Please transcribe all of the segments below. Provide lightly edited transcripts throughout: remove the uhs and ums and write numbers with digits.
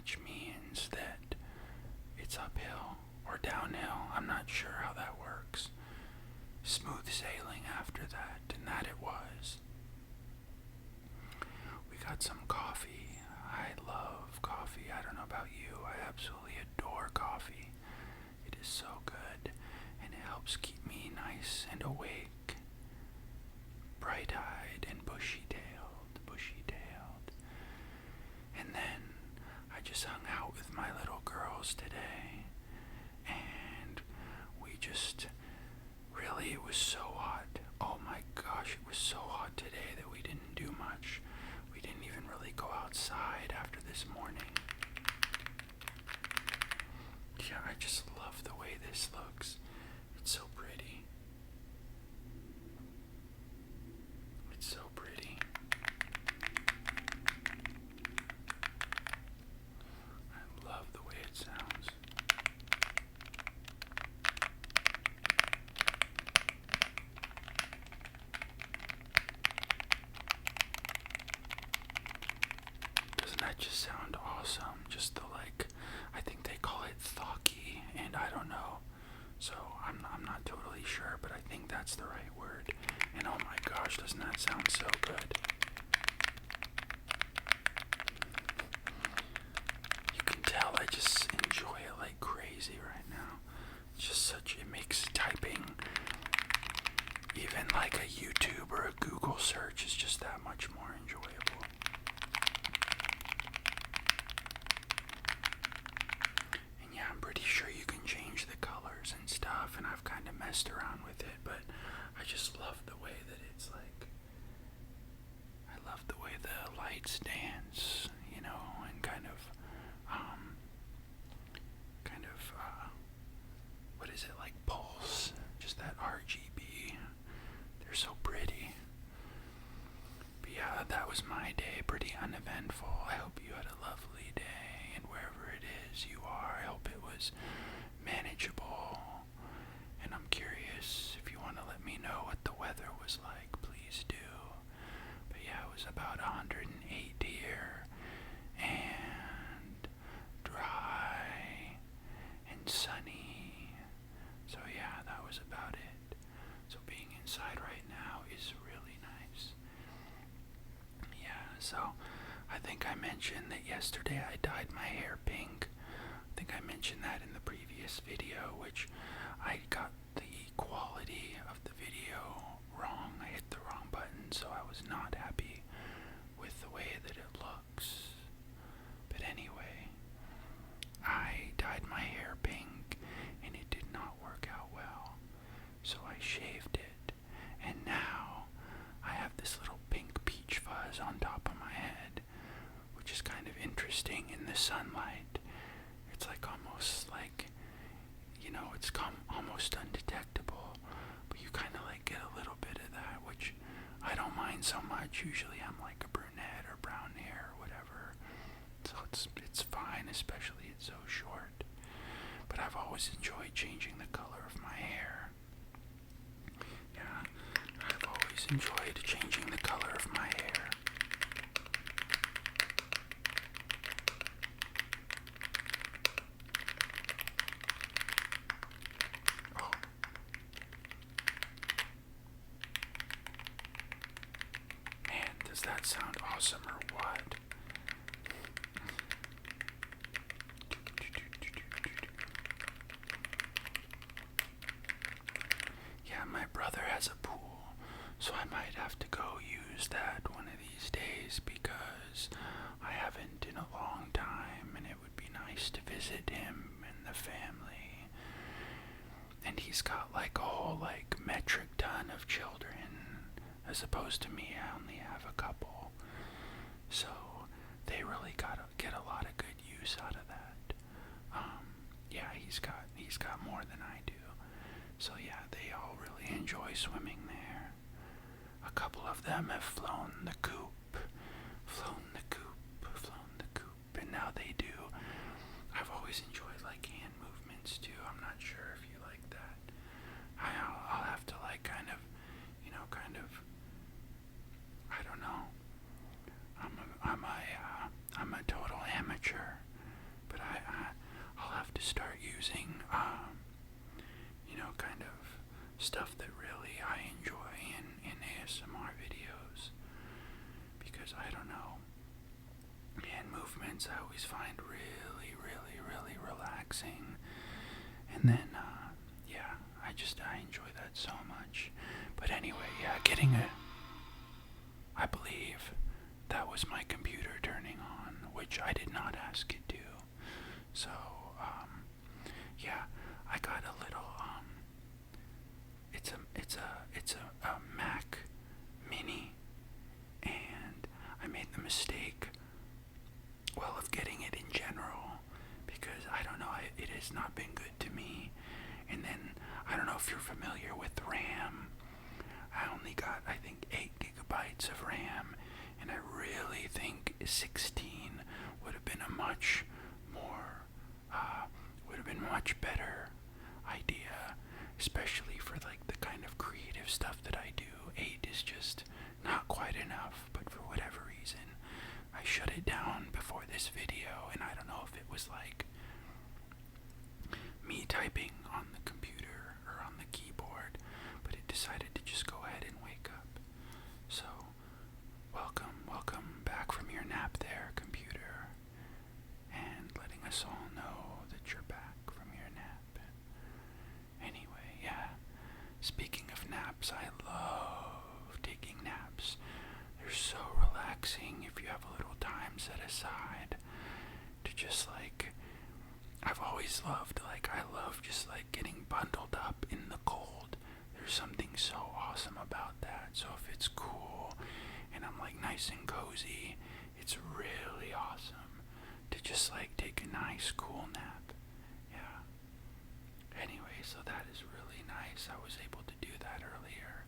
which means that it's uphill or downhill. I'm not sure how that works. Smooth sailing after that, and that it was. We got some coffee. I love coffee. I don't know about you. I absolutely adore coffee. It is so good, and it helps keep me nice and awake, bright-eyed and bushy-tailed. And then I just hung out with my little girls today, and we just really, it was so hot. Oh my gosh, it was so hot today that we didn't do much. We didn't even really go outside after this morning. Yeah, I just love the way this looks. It's so pretty. It's so pretty. I love the way it sounds. Doesn't that just sound awesome? Just the I think they call it thocky, and I don't know. So I'm not totally sure, but I think that's the right word. And oh my gosh, doesn't that sound so good? You can tell I just enjoy it like crazy right now. It's just it makes typing, even like a YouTube or a Google search, is just that much more enjoyable. And yeah, I'm pretty sure you can change the colors and stuff, and I've kind of messed around with it, but I just love the way that it's I love the way the lights dance, and what is it, like pulse, just that RGB. They're so pretty. But yeah, that was my day, pretty uneventful. I hope you had a lovely day, and wherever it is you are, I hope it was manageable. And I'm curious, if you want to let me know what the weather was like, please do. But yeah, it was about 108 here, and dry, and sunny. So yeah, that was about it. So being inside right now is really nice. Yeah, so I think I mentioned that yesterday I dyed my hair pink. I think I mentioned that in the previous video, which I got the quality of the video wrong. I hit the wrong button, so I was not happy with the way that it looks. But anyway, I dyed my hair pink, and it did not work out well. So I shaved it, and now I have this little pink peach fuzz on top of my head, which is kind of interesting in the sunlight. It's almost it's almost undetectable, but you kind of get a little bit of that, which I don't mind so much. Usually I'm like a brunette or brown hair or whatever, so it's fine, especially it's so short. But I've always enjoyed changing the color of my hair. Yeah, I've always enjoyed changing the color of my hair. Oh. Man, does that sound awesome or what? Yeah, my brother has a pool, so I might have to go use that one of these days because I haven't in a long time, and it would be nice to visit him and the family. And he's got a whole metric ton of children, as opposed to me. I only have a couple, so they really get a lot of good use out of that. Yeah, he's got more than I do. So yeah, they all really enjoy swimming there. A couple of them have flown the coop, and now they do. I've always enjoyed hand movements too. I'm not sure if you like that. I'll have to kind of, I don't know. movements I always find really, really, really relaxing. And then, yeah, I enjoy that so much. But anyway, yeah, I believe that was my computer turning on, which I did not ask it to. So, yeah, I got a little, it's a Mac Mini, and I made the mistake, well, of getting it in general, because I don't know, it has not been good to me. And then, I don't know if you're familiar with RAM. I only got, I think, 8 gigabytes of RAM, and I really think 16 would have been a much more, would have been much better idea, especially for like the kind of creative stuff that I do. 8 is just not quite enough, but for whatever reason, I shut it down before this video, and I don't know if it was like me typing on the computer or on the keyboard, but it decided to just go ahead and wake up. So, welcome back from your nap there, computer, and letting us all know that you're back from your nap. Anyway, yeah, speaking of naps, I love taking naps. They're so relaxing if you have a little time set aside to just like, I've always loved, like, I love just like getting bundled up in the cold. There's something so awesome about that. So if it's cool and I'm like nice and cozy, it's really awesome to just like take a nice cool nap. Yeah. Anyway, so that is really nice. I was able to do that earlier.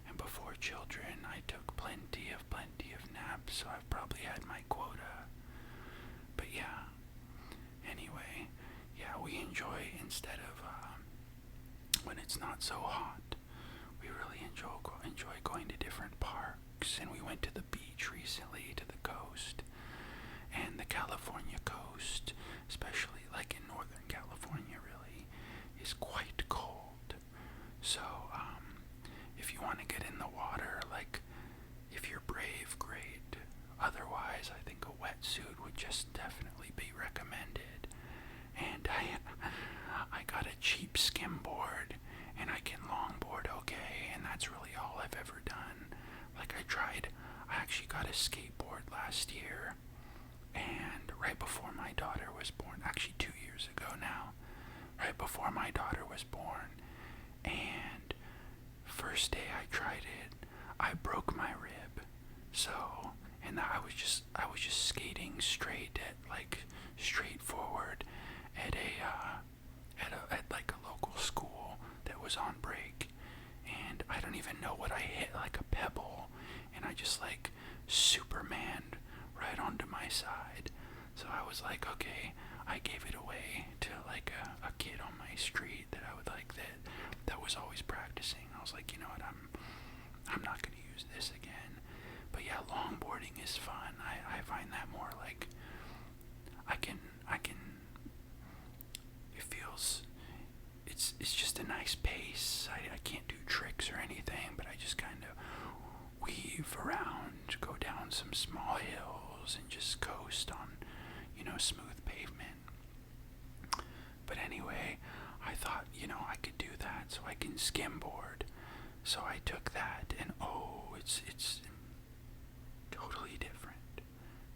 And before children, I took plenty of naps, so I've probably had my quota. But yeah. Anyway, yeah, we enjoy, instead of when it's not so hot, we really enjoy going to different parks. And we went to the beach recently, to the coast, and the California coast, especially like in Northern California, really is quite cold. So if you want to get in the water, like, if you're brave, great. Otherwise, I think a wetsuit would just definitely be recommended. And I got a cheap skimboard, and I can longboard okay, and that's really all I've ever done. Like, I actually got a skateboard last year, and right before my daughter was born, actually 2 years ago now, right before my daughter was born, and first day I tried it, I broke my rib. So, and I was just skating straight forward at like a local school that was on break, and I don't even know what I hit, like a pebble, and I just like Supermaned right onto my side. So I was like, okay, I gave it away to like a kid on my street that I would like, that was always practicing. I was like, you know what, I'm not gonna use this again. But yeah, longboarding is fun. I find that more like I can it feels, it's just a nice pace. I can't do tricks or anything, but I just kind of weave around, go down some small hills, and just coast on, smooth pavement. But anyway, I thought, I could do that, so I can skimboard. So I took that, and it's totally different.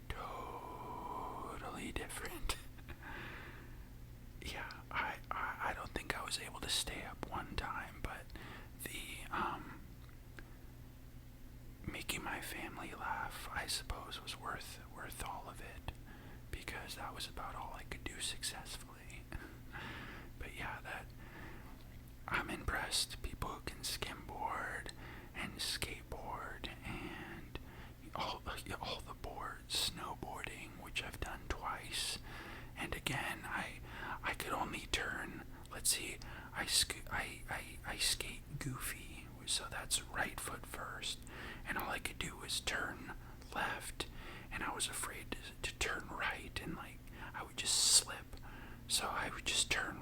Totally different. Yeah, I don't think I was able to stay up one time, but the making my family laugh, I suppose, was worth all of it, because that was about all I could do successfully. But yeah, I'm impressed. People who can skimboard and skateboard and all the boards, snowboarding, which I've done twice. And again, I could only turn. Let's see, I skate goofy, so that's right foot first, and all I could do was turn left, and I was afraid to turn right, and like I would just slip, so I would just turn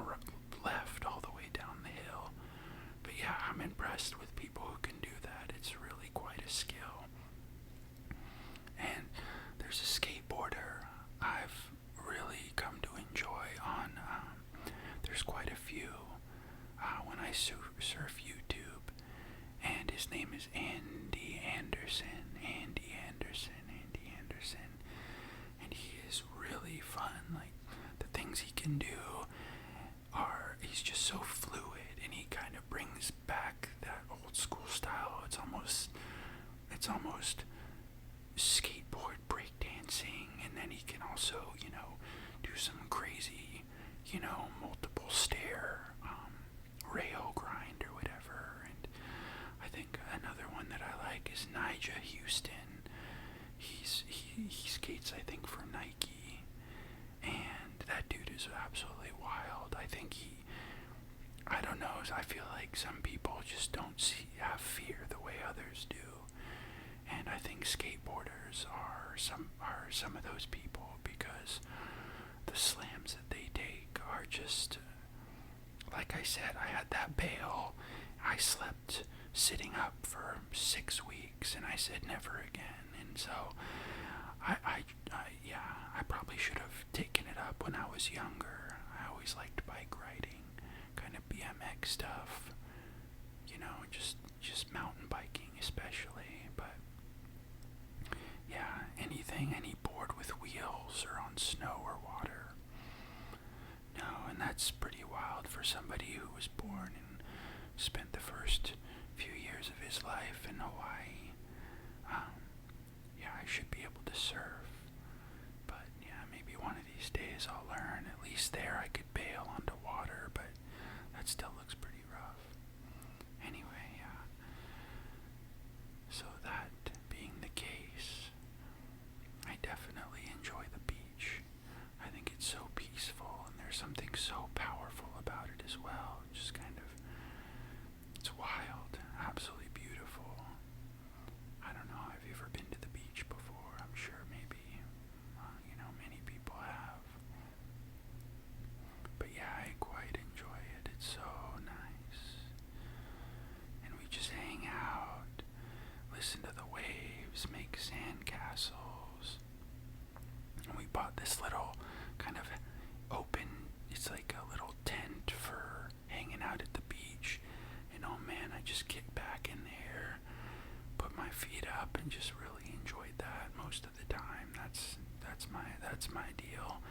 left all the way down the hill. But yeah, I'm impressed with people who can do that. It's really quite a skill. And there's a skateboarder he skates, I think, for Nike, and that dude is absolutely wild. I don't know, I feel like some people just don't have fear the way others do, and I think skateboarders are some of those people, because the slams that they take are just, like I said, I had that bail. I slept sitting up for 6 weeks, and I said never again. And so, I probably should have taken it up when I was younger. I always liked bike riding, kind of BMX stuff, just mountain biking especially. But yeah, any board with wheels or on snow or water. No, and that's pretty wild for somebody who was born and spent the first few years of his life in Hawaii. I should be able to surf, but yeah, maybe one of these days I'll learn. At least there I could bail onto water, but that still looks pretty rough. Anyway, yeah. So that being the case, I definitely enjoy the beach. I think it's so peaceful, and there's something so powerful about it as well. Just kind of, it's wild, absolutely beautiful. I don't know, have you ever been to the beach before? I'm sure maybe, many people have. But yeah, I quite enjoy it. It's so nice. And we just hang out, listen to the waves, make sand castles. And we bought this little kind of open, it's like a little tent for hanging out at the beach. And oh man, I just kicked back in there, put my feet up, and just really enjoyed that most of the time. That's my deal.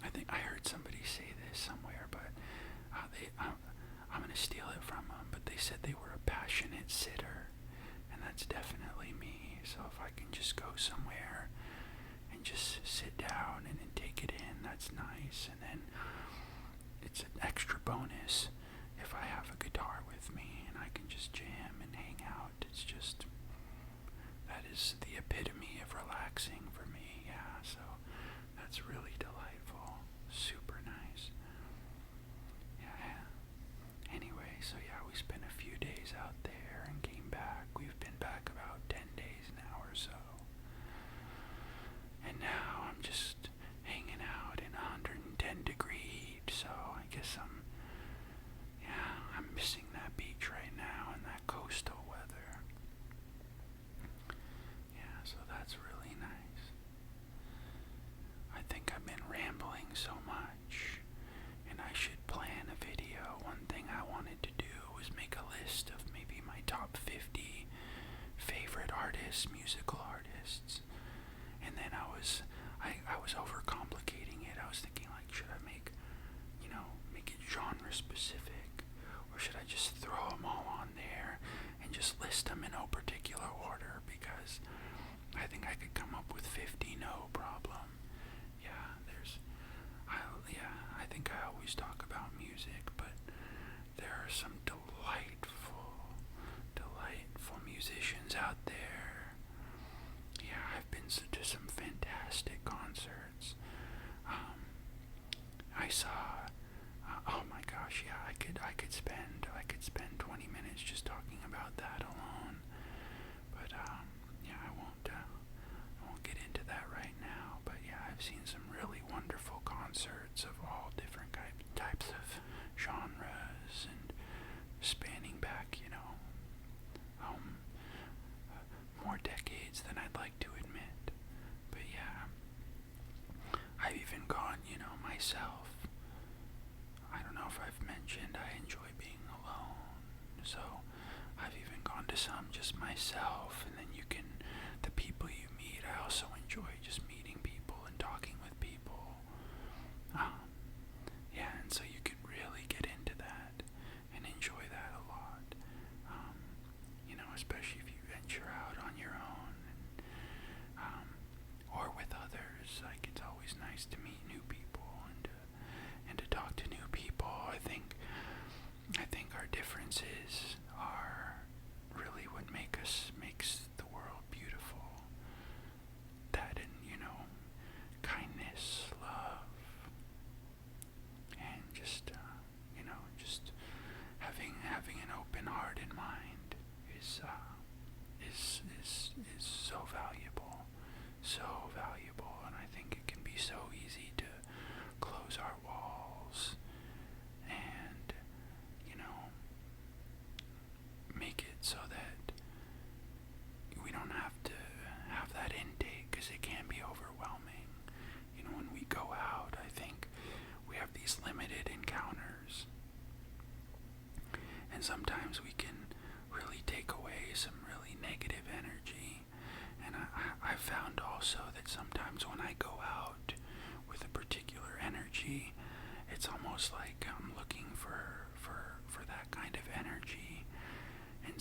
I think I heard somebody say this somewhere, but I'm gonna steal it from them. But they said they were a passionate sitter, and that's definitely me. So if I can just go somewhere and just sit down and then take it in, that's nice. And then it's an extra bonus if I have a guitar with me and I can just jam and hang out. It's just, that is the epitome of relaxing for me. Yeah, so that's really delightful. Super nice. Yeah. Anyway, so yeah, we spent a few days out there and came back. We've been back about 10 days now or so. And now I'm just hanging out in 110 degree heat, so I guess I'm missing that beach right now and that coastal weather. Yeah, so that's really nice. I think I've been rambling so much, and I should plan a video. One thing I wanted to do was make a list of maybe my top 50 favorite artists, musical artists. And then I was overcomplicating it. I was thinking, like, should I make it genre specific, or should I just throw them all on there and just list them in no particular order? Because I think I could come up with 50 no problem. I think I always talk about music, but there are some delightful musicians out there. Yeah, I've been to some fantastic concerts. I saw, oh my gosh, yeah, I could spend 20 minutes just talking about that alone. But yeah, I won't get into that right now. But yeah, I've seen some really wonderful concerts of all different types of genres, and spanning back, more decades than I'd like to admit. But yeah, I've even gone, myself. I don't know if I've mentioned I enjoy being alone, so I've even gone to some just myself, and then the people you meet, I also enjoy just meeting people and talking with people. Yeah, and so you can really get into that and enjoy that a lot. Especially if you venture out on your own, or with others. Like, it's always nice to meet new people and to talk to new people. I think our differences are really what makes the world beautiful. That, and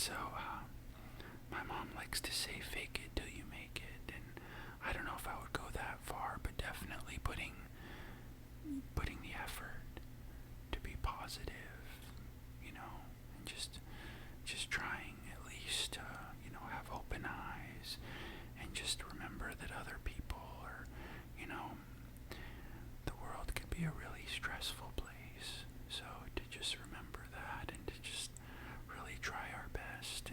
so, my mom likes to say fake it till you make it, and I don't know if I would go that far, but definitely putting the effort to be positive, and just trying at least to, have open eyes, and just remember that other people are, the world can be a really stressful place, so to just remember that, and to just really try our best,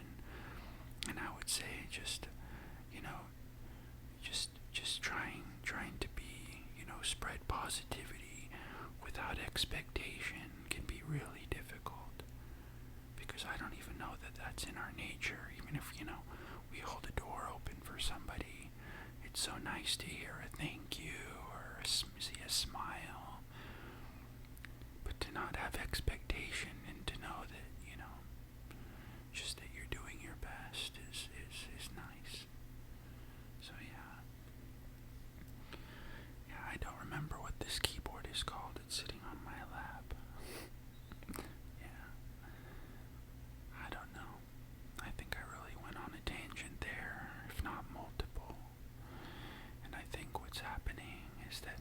and I would say just, just trying to be, spread positivity without expectation can be really difficult, because I don't even know that that's in our nature. Even if, we hold a door open for somebody, it's so nice to hear a thank you or see a smile, but to not have expectation and to know that, just that you're doing your best is nice. So yeah, I don't remember what this keyboard is called. It's sitting on my lap. Yeah, I don't know. I think I really went on a tangent there, if not multiple. And I think what's happening is that